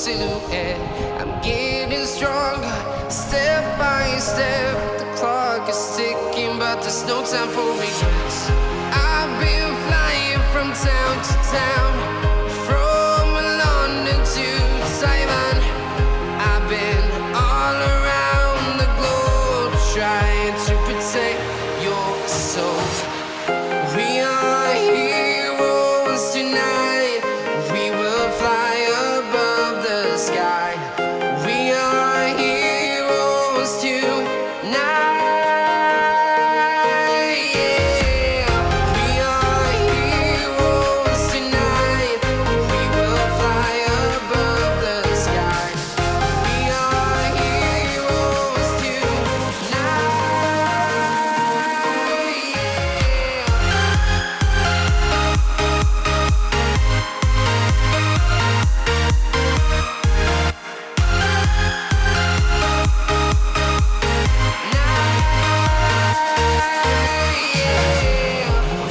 silhouette. I'm getting stronger, step by step. The clock is ticking, but there's no time for regrets. I've been flying from town to town, from London to Taiwan. I've been all around the globe trying to protect your soul. We are heroes tonight. We will fly above the sky. We are heroes tonight. Yeah. We are heroes tonight. We will fly above the sky. We are heroes tonight.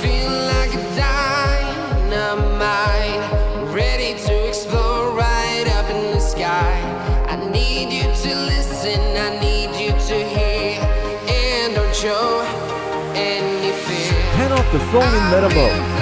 Feeling like a dynamite, ready to explode right up in the sky. I need you to listen, I need you to hear, and don't show any fear. Turn off the phone in Meta mode.